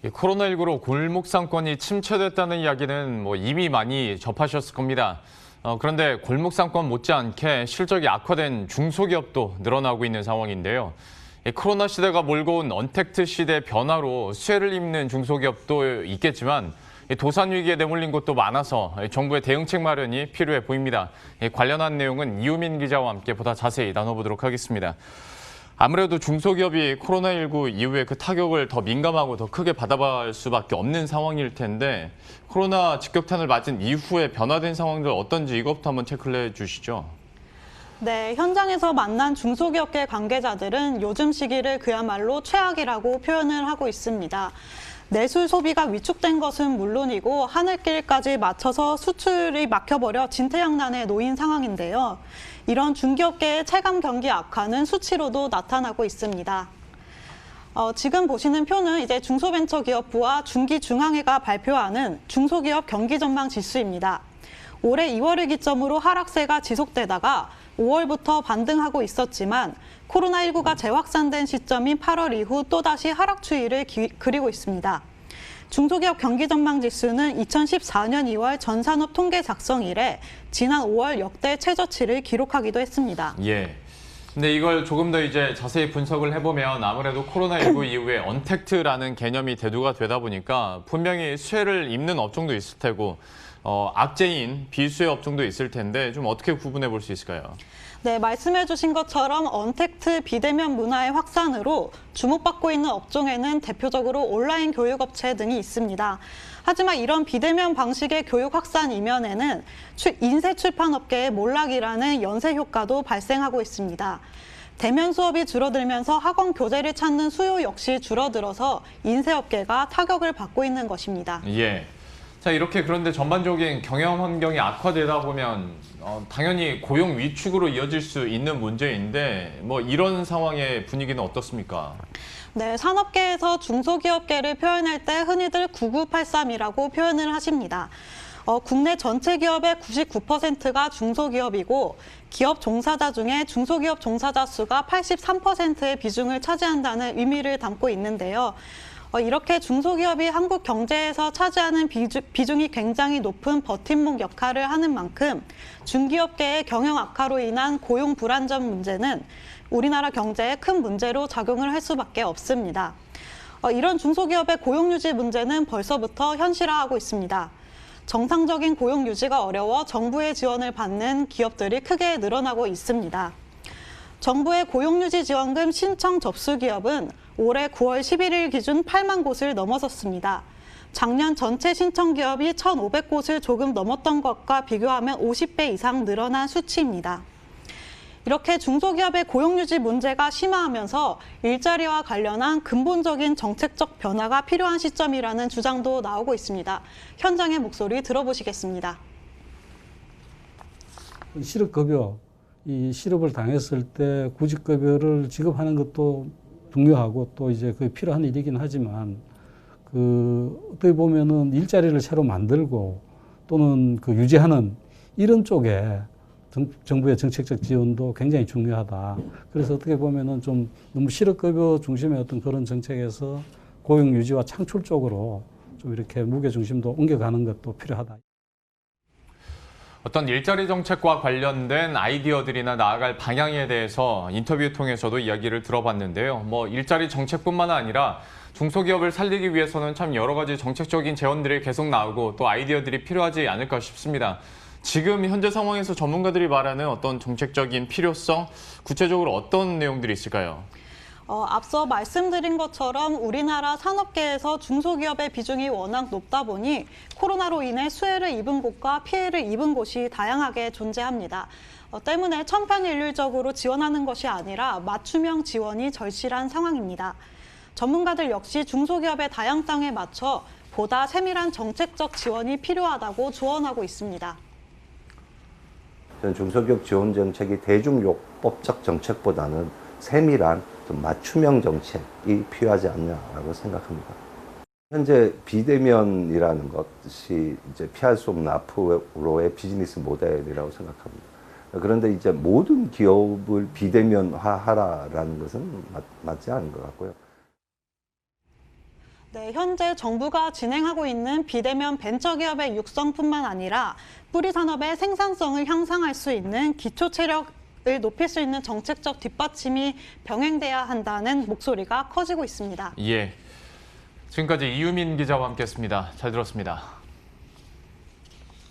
이 코로나19로 골목 상권이 침체됐다는 이야기는 이미 많이 접하셨을 겁니다. 그런데 골목 상권 못지않게 실적이 악화된 중소기업도 늘어나고 있는 상황인데요. 이 코로나 시대가 몰고 온 언택트 시대 변화로 수혜를 입는 중소기업도 있겠지만 도산 위기에 내몰린 곳도 많아서 정부의 대응책 마련이 필요해 보입니다. 관련한 내용은 이우민 기자와 함께 보다 자세히 나눠보도록 하겠습니다. 아무래도 중소기업이 코로나19 이후에 그 타격을 더 민감하고 더 크게 받아볼 수밖에 없는 상황일 텐데 코로나 직격탄을 맞은 이후에 변화된 상황들 어떤지 이것부터 한번 체크를 해주시죠. 네, 현장에서 만난 중소기업계 관계자들은 요즘 시기를 그야말로 최악이라고 표현을 하고 있습니다. 내수 소비가 위축된 것은 물론이고 하늘길까지 맞춰서 수출이 막혀버려 진퇴양난에 놓인 상황인데요. 이런 중기업계의 체감 경기 악화는 수치로도 나타나고 있습니다. 지금 보시는 표는 이제 중소벤처기업부와 중기중앙회가 발표하는 중소기업 경기 전망 지수입니다. 올해 2월을 기점으로 하락세가 지속되다가 5월부터 반등하고 있었지만 코로나19가 재확산된 시점인 8월 이후 또다시 하락 추이를 그리고 있습니다. 중소기업 경기 전망 지수는 2014년 2월 전산업 통계 작성 이래 지난 5월 역대 최저치를 기록하기도 했습니다. 예. 근데 이걸 조금 더 이제 자세히 분석을 해보면 아무래도 코로나19 이후에 언택트라는 개념이 대두가 되다 보니까 분명히 수혜를 입는 업종도 있을 테고 악재인 비수혜 업종도 있을 텐데 좀 어떻게 구분해 볼 수 있을까요? 네, 말씀해 주신 것처럼 언택트 비대면 문화의 확산으로 주목받고 있는 업종에는 대표적으로 온라인 교육업체 등이 있습니다. 하지만 이런 비대면 방식의 교육 확산 이면에는 인쇄 출판업계의 몰락이라는 연쇄 효과도 발생하고 있습니다. 대면 수업이 줄어들면서 학원 교재를 찾는 수요 역시 줄어들어서 인쇄업계가 타격을 받고 있는 것입니다. 예. 자, 이렇게 그런데 전반적인 경영 환경이 악화되다 보면 당연히 고용 위축으로 이어질 수 있는 문제인데 이런 상황의 분위기는 어떻습니까? 네, 산업계에서 중소기업계를 표현할 때 흔히들 9983이라고 표현을 하십니다. 국내 전체 기업의 99%가 중소기업이고 기업 종사자 중에 중소기업 종사자 수가 83%의 비중을 차지한다는 의미를 담고 있는데요. 이렇게 중소기업이 한국 경제에서 차지하는 비중이 굉장히 높은 버팀목 역할을 하는 만큼 중기업계의 경영 악화로 인한 고용 불안정 문제는 우리나라 경제에 큰 문제로 작용을 할 수밖에 없습니다. 이런 중소기업의 고용 유지 문제는 벌써부터 현실화하고 있습니다. 정상적인 고용 유지가 어려워 정부의 지원을 받는 기업들이 크게 늘어나고 있습니다. 정부의 고용유지 지원금 신청 접수 기업은 올해 9월 11일 기준 8만 곳을 넘어섰습니다. 작년 전체 신청 기업이 1,500곳을 조금 넘었던 것과 비교하면 50배 이상 늘어난 수치입니다. 이렇게 중소기업의 고용유지 문제가 심화하면서 일자리와 관련한 근본적인 정책적 변화가 필요한 시점이라는 주장도 나오고 있습니다. 현장의 목소리 들어보시겠습니다. 실업급여, 이 실업을 당했을 때 구직급여를 지급하는 것도 중요하고 또 이제 그게 필요한 일이긴 하지만 어떻게 보면은 일자리를 새로 만들고 또는 유지하는 이런 쪽에 정부의 정책적 지원도 굉장히 중요하다. 그래서 어떻게 보면은 좀 너무 실업급여 중심의 어떤 그런 정책에서 고용 유지와 창출 쪽으로 좀 이렇게 무게 중심도 옮겨가는 것도 필요하다. 어떤 일자리 정책과 관련된 아이디어들이나 나아갈 방향에 대해서 인터뷰 통해서도 이야기를 들어봤는데요. 일자리 정책뿐만 아니라 중소기업을 살리기 위해서는 참 여러 가지 정책적인 제언들이 계속 나오고 또 아이디어들이 필요하지 않을까 싶습니다. 지금 현재 상황에서 전문가들이 말하는 어떤 정책적인 필요성, 구체적으로 어떤 내용들이 있을까요? 앞서 말씀드린 것처럼 우리나라 산업계에서 중소기업의 비중이 워낙 높다 보니 코로나로 인해 수혜를 입은 곳과 피해를 입은 곳이 다양하게 존재합니다. 때문에 천편일률적으로 지원하는 것이 아니라 맞춤형 지원이 절실한 상황입니다. 전문가들 역시 중소기업의 다양성에 맞춰 보다 세밀한 정책적 지원이 필요하다고 조언하고 있습니다. 중소기업 지원 정책이 대중요법적 정책보다는 세밀한 좀 맞춤형 정책이 필요하지 않냐라고 생각합니다. 현재 비대면이라는 것이 이제 피할 수 없는 앞으로의 비즈니스 모델이라고 생각합니다. 그런데 이제 모든 기업을 비대면화하라라는 것은 맞지 않은 것 같고요. 네, 현재 정부가 진행하고 있는 비대면 벤처기업의 육성뿐만 아니라 뿌리 산업의 생산성을 향상할 수 있는 기초 체력을 높일 수 있는 정책적 뒷받침이 병행돼야 한다는 목소리가 커지고 있습니다. 예. 지금까지 이유민 기자와 함께했습니다. 잘 들었습니다.